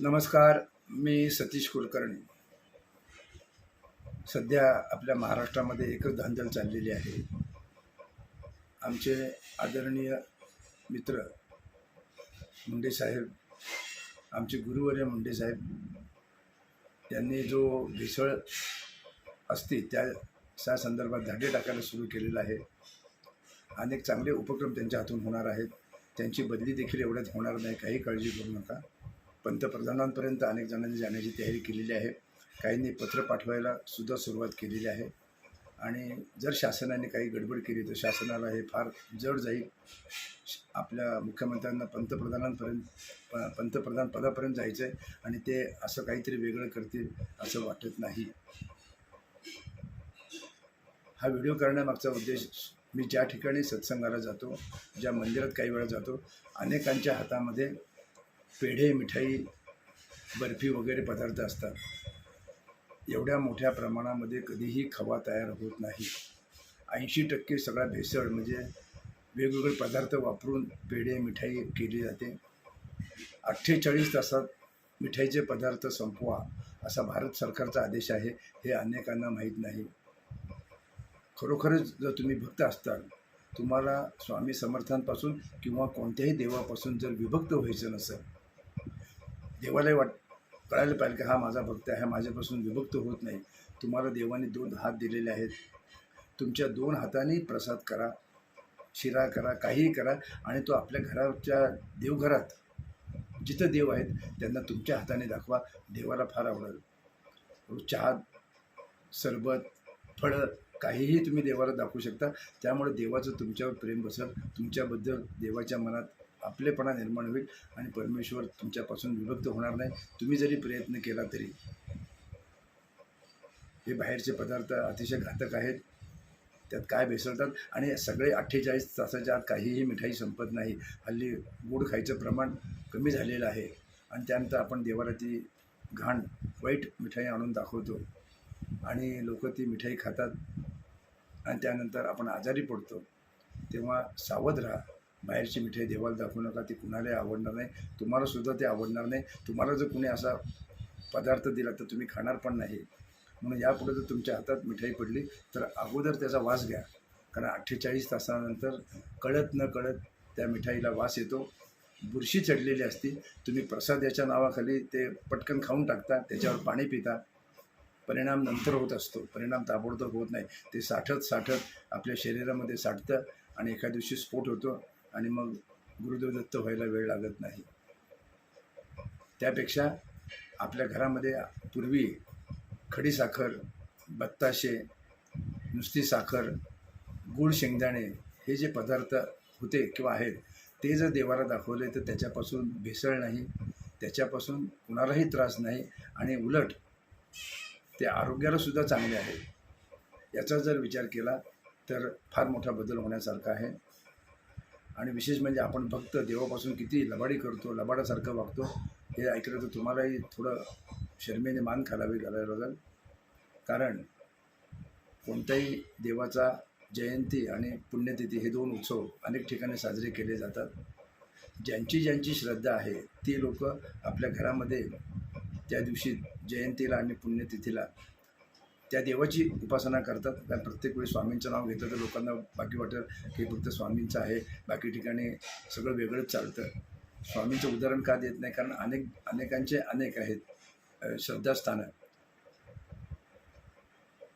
नमस्कार. मी सतीश कुलकर्णी. सध्या आपल्या महाराष्ट्रामध्ये एकच धांदल चाललेली आहे. आमचे आदरणीय मित्र मुंडे साहेब, आमचे गुरुवर्य मुंडे साहेब यांनी जो भेसळ असते त्या संदर्भात धाडे टाकायला सुरू केलेलं आहे. अनेक चांगले उपक्रम त्यांच्या हातून होणार आहेत. त्यांची बदली देखील एवढ्यात होणार नाही, काही काळजी करू नका. पंतप्रधानांपर्यंत अनेक जणांनी जाण्याची तयारी केलेली आहे. काहींनी पत्र पाठवायला सुद्धा सुरुवात केलेली आहे. आणि जर शासनाने काही गडबड केली तर शासनाला हे फार जड जाईल. आपल्या मुख्यमंत्र्यांना पंतप्रधान पदापर्यंत जायचं आहे आणि ते असं काहीतरी वेगळं करतील असं वाटत नाही. हा व्हिडिओ करण्यामागचा उद्देश, मी ज्या ठिकाणी सत्संगाला जातो, ज्या मंदिरात काही वेळा जातो, अनेकांच्या हातामध्ये पेढे, मिठाई, बर्फी वगैरे पदार्थ असतात. एवढ्या मोठ्या प्रमाणामध्ये कधीही खवा तयार होत नाही. 80% सगळा भेसळ म्हणजे वेगवेगळे पदार्थ वापरून पेढे, मिठाई केली जाते. 48 तासात मिठाईचे पदार्थ संपवा असा भारत सरकारचा आदेश आहे. हे अनेकांना माहीत नाही. खरोखरच जर तुम्ही भक्त असताल, तुम्हाला स्वामी समर्थांपासून किंवा कोणत्याही देवापासून जर विभक्त व्हायचं नसेल, देवाला कळायला पाहिजे की हा माझा भक्त आहे, हा माझ्यापासून विभक्त होत नाही. तुम्हाला देवाने 2 हात दिलेले आहेत. तुमच्या 2 हातांनी प्रसाद करा, शिरा करा, काहीही करा आणि तो आपल्या घराच्या देवघरात जिथं देव आहेत त्यांना तुमच्या हाताने दाखवा. देवाला फार आवडेल. चहा, सरबत, फळं काहीही तुम्ही देवाला दाखवू शकता. त्यामुळे देवाचं तुमच्यावर प्रेम बसेल. तुमच्याबद्दल देवाच्या मनात आपलेपणा निर्माण होईल आणि परमेश्वर तुमच्यापासून विभक्त होणार नाही, तुम्ही जरी प्रयत्न केला तरी. हे बाहेरचे पदार्थ अतिशय घातक आहेत. त्यात काय भेसळतात आणि सगळे 48 तासाच्या आत काहीही मिठाई संपत नाही. हल्ली गोड खायचं प्रमाण कमी झालेलं आहे आणि त्यानंतर आपण देवाला ती घाण, वाईट मिठाई आणून दाखवतो आणि लोक ती मिठाई खातात आणि त्यानंतर आपण आजारी पडतो. तेव्हा सावध राहा. बाहेरची मिठाई देवाला दाखवू नका. ती कुणालाही आवडणार नाही, तुम्हालासुद्धा ते आवडणार नाही. तुम्हाला जर कुणी असा पदार्थ दिला तर तुम्ही खाणार पण नाही. म्हणून यापुढे जर तुमच्या हातात मिठाई पडली तर अगोदर त्याचा वास घ्या. कारण 48 तासानंतर कळत न कळत त्या मिठाईला वास येतो. बुरशी चढलेली असती. तुम्ही प्रसादाच्या नावाखाली ते पटकन खाऊन टाकता, त्याच्यावर पाणी पिता. परिणाम नंतर होत असतो, परिणाम ताबडतोब होत नाही. ते साठत आपल्या शरीरामध्ये साठतं आणि एका दिवशी स्फोट होतो आणि मग गुरुदेव दत्त व्हायला वेळ लागत नाही. त्यापेक्षा आपल्या घरामध्ये पूर्वी खडीसाखर, बत्ताशे, नुसती साखर, गूळ, शेंगदाणे हे जे पदार्थ होते किंवा आहेत, ते जर देवाला दाखवले तर त्याच्यापासून भेसळ नाही, त्याच्यापासून कुणालाही त्रास नाही आणि उलट ते आरोग्यालासुद्धा चांगले आहे. याचा जर विचार केला तर फार मोठा बदल होण्यासारखा आहे. आणि विशेष म्हणजे आपण भक्त देवापासून किती लबाडी करतो, लबाडासारखं वागतो, हे ऐकलं तर तुम्हालाही थोडं शर्मेने मान घालावी लागेल. कारण कोणत्याही देवाचा जयंती आणि पुण्यतिथी हे 2 उत्सव अनेक ठिकाणी साजरे केले जातात. ज्यांची श्रद्धा आहे ती लोक आपल्या घरामध्ये त्या दिवशी जयंतीला आणि पुण्यतिथीला त्या देवाची उपासना करतात. कारण प्रत्येक वेळी स्वामींचं नाव घेतलं तर लोकांना बाकी वाटेल की फक्त स्वामींचं आहे, बाकी ठिकाणी सगळं वेगळंच चालतं. स्वामींचं उदाहरण का देत नाही? कारण अनेकांचे अनेक आहेत श्रद्धास्थानं.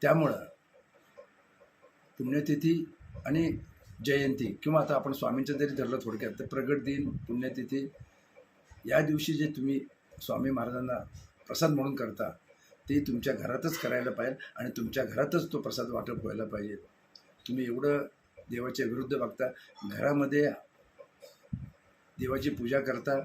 त्यामुळं पुण्यतिथी आणि जयंती किंवा आता आपण स्वामींचं जरी धरलं थोडक्यात तर प्रगट दिन, पुण्यतिथी या दिवशी जे तुम्ही स्वामी महाराजांना प्रसाद म्हणून करता ते तुमच्या घरातच करायला पाहिजे आणि तुमच्या घरातच तो प्रसाद वाटप व्हायला पाहिजे. तुम्ही एवढं देवाच्या विरुद्ध वागता, घरामध्ये देवाची पूजा करता,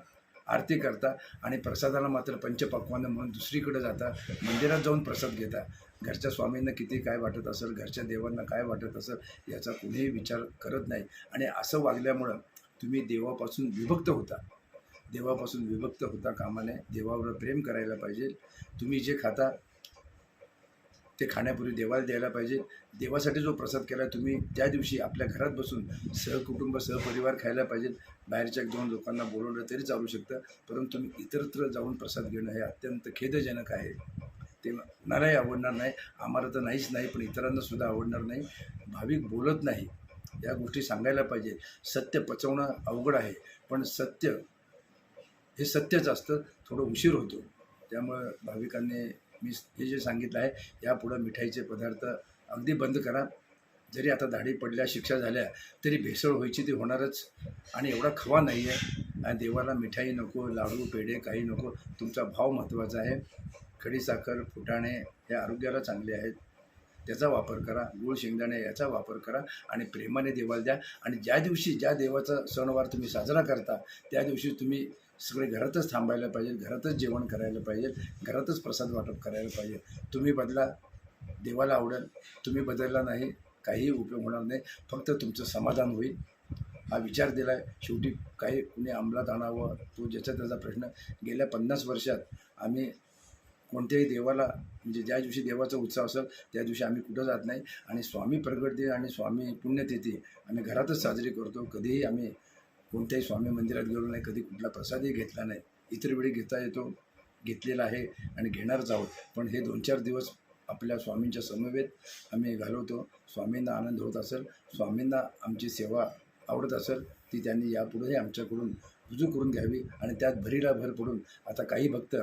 आरती करता आणि प्रसादाला मात्र पंचपक्वान्न म्हणून दुसरीकडे जाता, मंदिरात जाऊन प्रसाद घेता. घरच्या स्वामींना किती काय वाटत असेल, घरच्या देवांना काय वाटत असेल याचा कुणीही विचार करत नाही. आणि असं वागल्यामुळं तुम्ही देवापासून विभक्त होता. देवापासून विभक्त होता कामा नये. देवावर प्रेम करायला पाहिजे. तुम्ही जे खाता ते खाण्यापूर्वी देवाला द्यायला पाहिजे. देवासाठी जो प्रसाद केला तुम्ही त्या दिवशी आपल्या घरात बसून सहकुटुंब सहपरिवार खायला पाहिजे. बाहेरच्या 1-2 लोकांना बोलवलं तरी चालू शकतं, परंतु तुम्ही इतरत्र जाऊन प्रसाद घेणं हे अत्यंत खेदजनक आहे. ते मलाही आवडणार नाही, आम्हाला तर नाहीच नाही, पण इतरांना सुद्धा आवडणार नाही. भाविक बोलत नाही, या गोष्टी सांगायला पाहिजे. सत्य पचवणं अवघड आहे, पण सत्य हे सत्यच असतं, थोडं उशीर होतो. त्यामुळं भाविकांनी मी हे जे सांगितलं आहे, यापुढं मिठाईचे पदार्थ अगदी बंद करा. जरी आता दाढी पडल्या, शिक्षा झाल्या, तरी भेसळ व्हायची ती होणारच. आणि एवढा खवा नाही आहे. आणि देवाला मिठाई नको, लाडू पेढे काही नको, तुमचा भाव महत्त्वाचा आहे. खडीसाखर फुटाणे हे आरोग्याला चांगले आहेत, त्याचा वापर करा. गूळ शेंगदाणे याचा वापर करा आणि प्रेमाने देवाला द्या. आणि ज्या दिवशी ज्या देवाचा सणवार तुम्ही साजरा करता, त्या दिवशी तुम्ही सगळे घरातच थांबायला पाहिजे, घरातच जेवण करायला पाहिजे, घरातच प्रसाद वाटप करायला पाहिजे. तुम्ही बदला, देवाला आवडेल. तुम्ही बदलला नाही, काहीही उपयोग होणार नाही, फक्त तुमचं समाधान होईल. हा विचार दिला आहे. शेवटी काही कुणी अंमलात आणावं, तो ज्याचा त्याचा प्रश्न. गेल्या 50 वर्षात आम्ही कोणत्याही देवाला, म्हणजे ज्या दिवशी देवाचा उत्सव असेल त्या दिवशी आम्ही कुठं जात नाही. आणि स्वामी प्रगट दिन आणि स्वामी पुण्यतिथी आम्ही घरातच साजरी करतो. कधीही आम्ही कोणत्याही स्वामी मंदिरात गेलो नाही, कधी कुठला प्रसादही घेतला नाही. इतर वेळी घेता येतो, घेतलेला आहे आणि घेणारच आहोत. पण हे 2-4 दिवस आपल्या स्वामींच्या समवेत आम्ही घालवतो. स्वामींना आनंद होत असेल, स्वामींना आमची सेवा आवडत असेल, ती त्यांनी यापुढेही आमच्याकडून रुजू करून घ्यावी. आणि त्यात भरीला भर पडून आता काही भक्त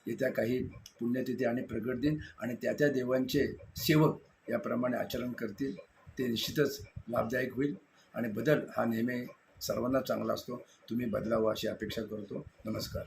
येत्या काही पुण्यतिथी आणि प्रगट दिन आणि त्या देवांचे सेवक याप्रमाणे आचरण करतील. ते निश्चितच लाभदायक होईल. आणि बदल हा नेहमी सर्वांना चांगला असतो. तुम्ही बदलावा अशी अपेक्षा करतो. नमस्कार.